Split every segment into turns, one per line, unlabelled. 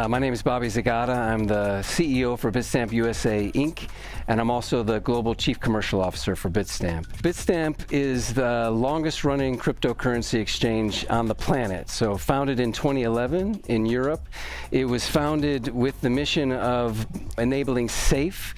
My name is Bobby Zagotta. I'm the CEO for Bitstamp USA Inc., and I'm also the Global Chief Commercial Officer for Bitstamp. Bitstamp is the longest running cryptocurrency exchange on the planet. So founded in 2011 in Europe, it was founded with the mission of enabling safe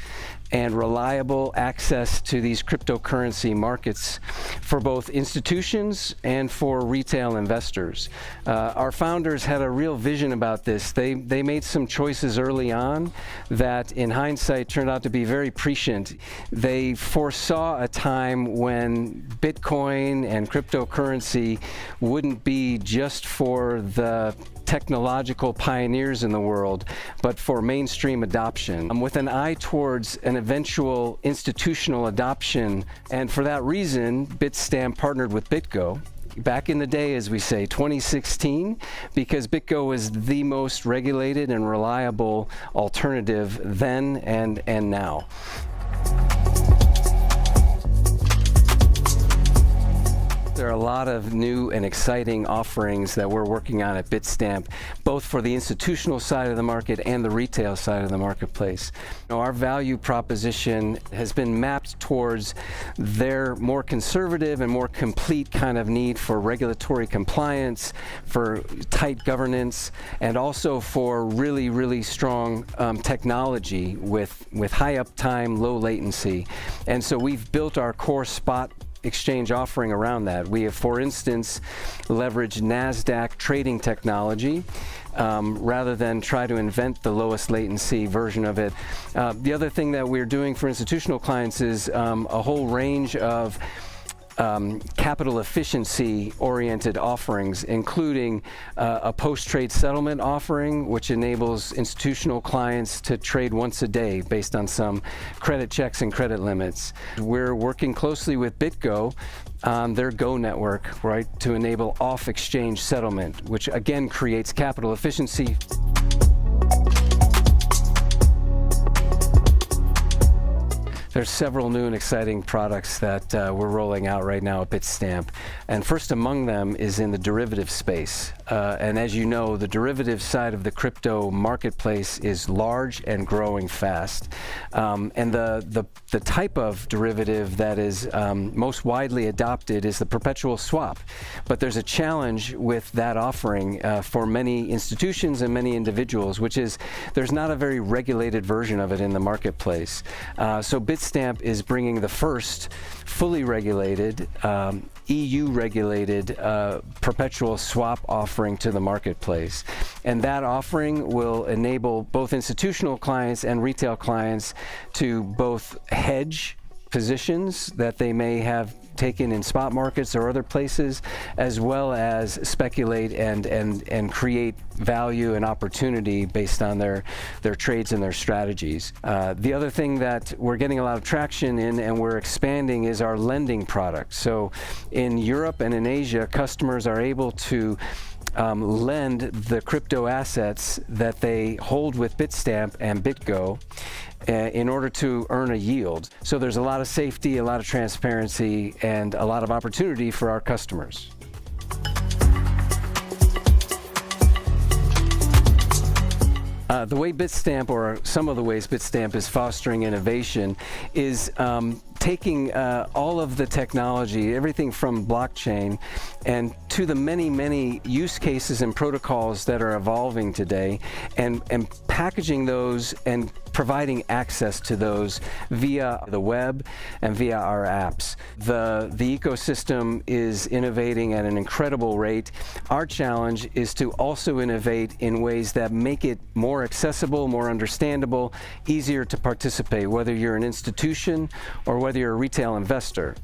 and reliable access to these cryptocurrency markets for both institutions and for retail investors. Our founders had a real vision about this. They made some choices early on that in hindsight turned out to be very prescient. They foresaw a time when Bitcoin and cryptocurrency wouldn't be just for the technological pioneers in the world, but for mainstream adoption, with an eye towards an eventual institutional adoption. And for that reason, Bitstamp partnered with BitGo back in the day, as we say, 2016, because BitGo was the most regulated and reliable alternative then and now. There are a lot of new and exciting offerings that we're working on at Bitstamp, both for the institutional side of the market and the retail side of the marketplace. Our value proposition has been mapped towards their more conservative and more complete kind of need for regulatory compliance, for tight governance, and also for really, really strong technology with high uptime, low latency. And so we've built our core spot exchange offering around that. We have, for instance, leveraged NASDAQ trading technology rather than try to invent the lowest latency version of it. The other thing that we're doing for institutional clients is a whole range of capital efficiency oriented offerings, including a post-trade settlement offering, which enables institutional clients to trade once a day based on some credit checks and credit limits. We're working closely with BitGo on their Go network, right, to enable off-exchange settlement, which again creates capital efficiency. There's several new and exciting products that we're rolling out right now at Bitstamp. And first among them is in the derivative space. And as you know, the derivative side of the crypto marketplace is large and growing fast. And the type of derivative that is most widely adopted is the perpetual swap. But there's a challenge with that offering for many institutions and many individuals, which is there's not a very regulated version of it in the marketplace. So Bitstamp is bringing the first fully regulated, EU-regulated perpetual swap offering to the marketplace. And that offering will enable both institutional clients and retail clients to both hedge positions that they may have taken in spot markets or other places, as well as speculate and create value and opportunity based on their trades and their strategies. The other thing that we're getting a lot of traction in and we're expanding is our lending product. So in Europe and in Asia, customers are able to lend the crypto assets that they hold with Bitstamp and BitGo in order to earn a yield. So there's a lot of safety, a lot of transparency, and a lot of opportunity for our customers. The way Bitstamp, or some of the ways Bitstamp is fostering innovation, is taking all of the technology, everything from blockchain, and to the many, many use cases and protocols that are evolving today, and packaging those and providing access to those via the web and via our apps. The ecosystem is innovating at an incredible rate. Our challenge is to also innovate in ways that make it more accessible, more understandable, easier to participate, whether you're an institution or whether you're a retail investor.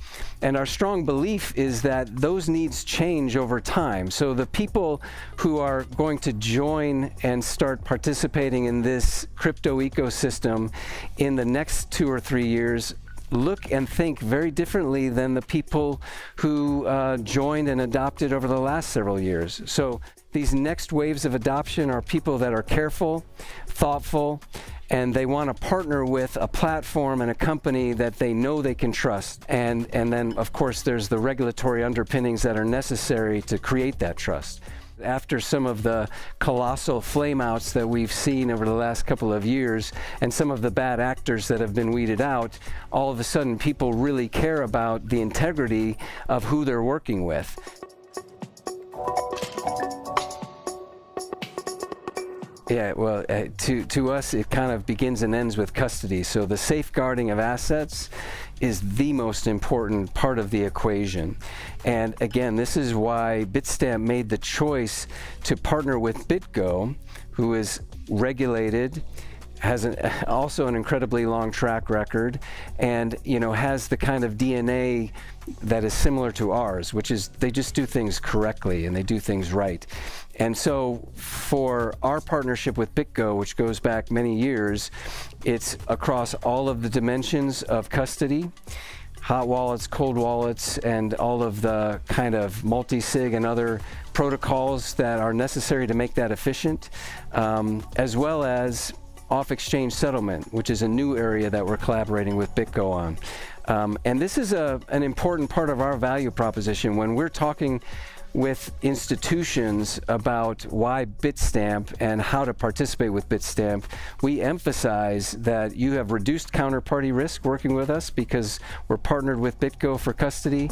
And our strong belief is that those needs change over time. So the people who are going to join and start participating in this crypto ecosystem in the next 2 or 3 years look and think very differently than the people who joined and adopted over the last several years. So these next waves of adoption are people that are careful, thoughtful, and they want to partner with a platform and a company that they know they can trust. And then, of course, there's the regulatory underpinnings that are necessary to create that trust. After some of the colossal flameouts that we've seen over the last couple of years and some of the bad actors that have been weeded out, all of a sudden people really care about the integrity of who they're working with. Yeah, well, to us, it kind of begins and ends with custody. So the safeguarding of assets is the most important part of the equation. And again, this is why Bitstamp made the choice to partner with BitGo, who is regulated, has also an incredibly long track record, and has the kind of DNA that is similar to ours, which is they just do things correctly and they do things right. And so for our partnership with BitGo, which goes back many years, it's across all of the dimensions of custody, hot wallets, cold wallets, and all of the kind of multi-sig and other protocols that are necessary to make that efficient, as well as off-exchange settlement, which is a new area that we're collaborating with BitGo on. And this is an important part of our value proposition when we're talking with institutions about why Bitstamp and how to participate with Bitstamp. We emphasize that you have reduced counterparty risk working with us because we're partnered with BitGo for custody.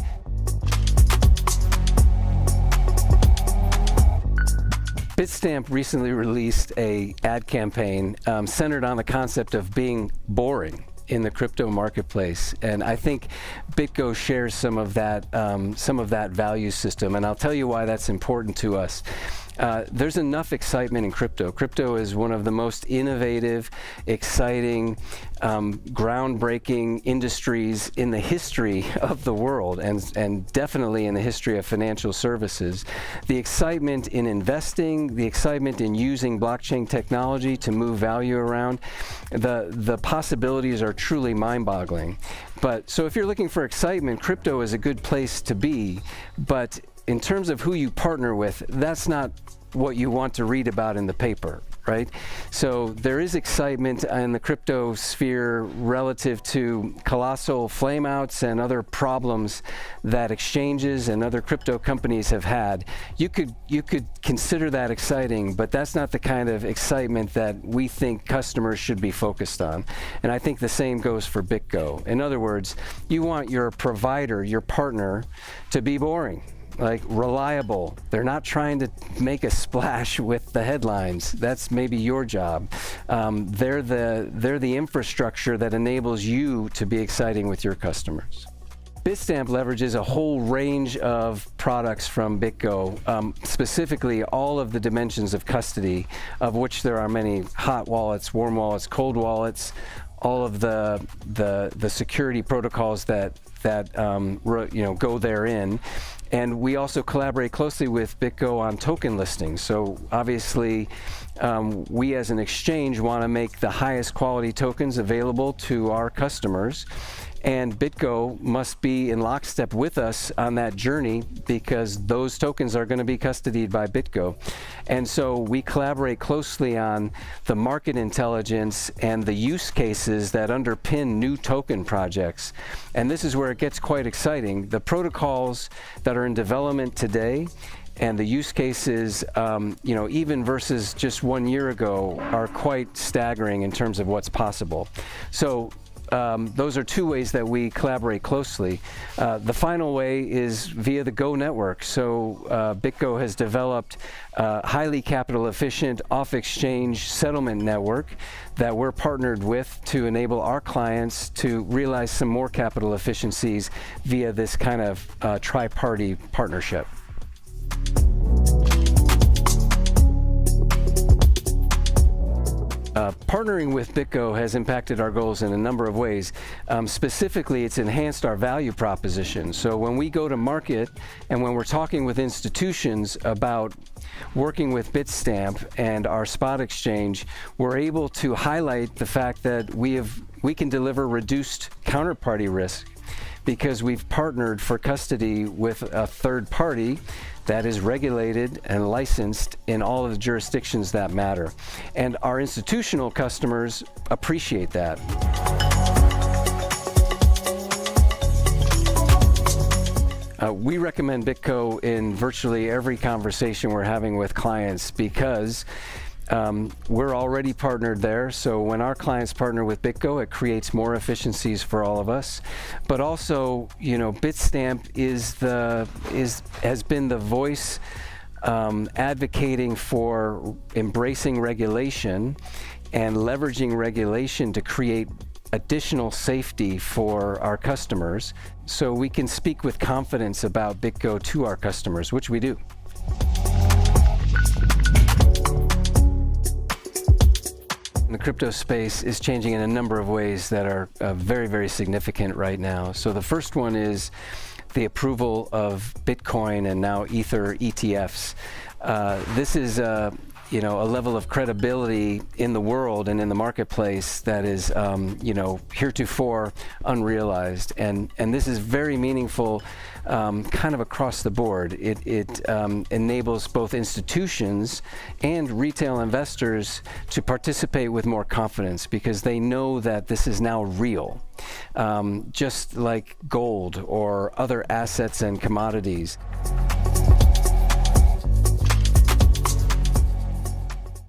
Bitstamp recently released an ad campaign centered on the concept of being boring in the crypto marketplace, and I think BitGo shares some of that value system, and I'll tell you why that's important to us. There's enough excitement in crypto. Crypto is one of the most innovative, exciting, groundbreaking industries in the history of the world, and definitely in the history of financial services. The excitement in investing, the excitement in using blockchain technology to move value around, the possibilities are truly mind-boggling. But so if you're looking for excitement, crypto is a good place to be, but in terms of who you partner with, that's not what you want to read about in the paper, right? So there is excitement in the crypto sphere relative to colossal flameouts and other problems that exchanges and other crypto companies have had. You could consider that exciting, but that's not the kind of excitement that we think customers should be focused on. And I think the same goes for BitGo. In other words, you want your provider, your partner, to be boring, like reliable. They're not trying to make a splash with the headlines. That's maybe your job. They're the infrastructure that enables you to be exciting with your customers. Bitstamp leverages a whole range of products from BitGo, specifically all of the dimensions of custody, of which there are many: hot wallets, warm wallets, cold wallets, all of the security protocols that go therein. And we also collaborate closely with BitGo on token listings. So obviously, we as an exchange want to make the highest quality tokens available to our customers. And BitGo must be in lockstep with us on that journey because those tokens are going to be custodied by BitGo. And so we collaborate closely on the market intelligence and the use cases that underpin new token projects. And this is where it gets quite exciting. The protocols that are in development today and the use cases, even versus just 1 year ago, are quite staggering in terms of what's possible. So those are two ways that we collaborate closely. The final way is via the Go network. So BitGo has developed a highly capital efficient off-exchange settlement network that we're partnered with to enable our clients to realize some more capital efficiencies via this kind of tri-party partnership. Partnering with BitGo has impacted our goals in a number of ways. Specifically, it's enhanced our value proposition. So when we go to market and when we're talking with institutions about working with Bitstamp and our spot exchange, we're able to highlight the fact that we can deliver reduced counterparty risk because we've partnered for custody with a third party that is regulated and licensed in all of the jurisdictions that matter. And our institutional customers appreciate that. We recommend BitGo in virtually every conversation we're having with clients because we're already partnered there, so when our clients partner with BitGo, it creates more efficiencies for all of us. But also, you know, Bitstamp has been the voice advocating for embracing regulation and leveraging regulation to create additional safety for our customers, so we can speak with confidence about BitGo to our customers, which we do. The crypto space is changing in a number of ways that are very, very significant right now. So the first one is the approval of Bitcoin and now Ether ETFs. This is a level of credibility in the world and in the marketplace that is, heretofore unrealized. And this is very meaningful kind of across the board. It enables both institutions and retail investors to participate with more confidence because they know that this is now real, just like gold or other assets and commodities.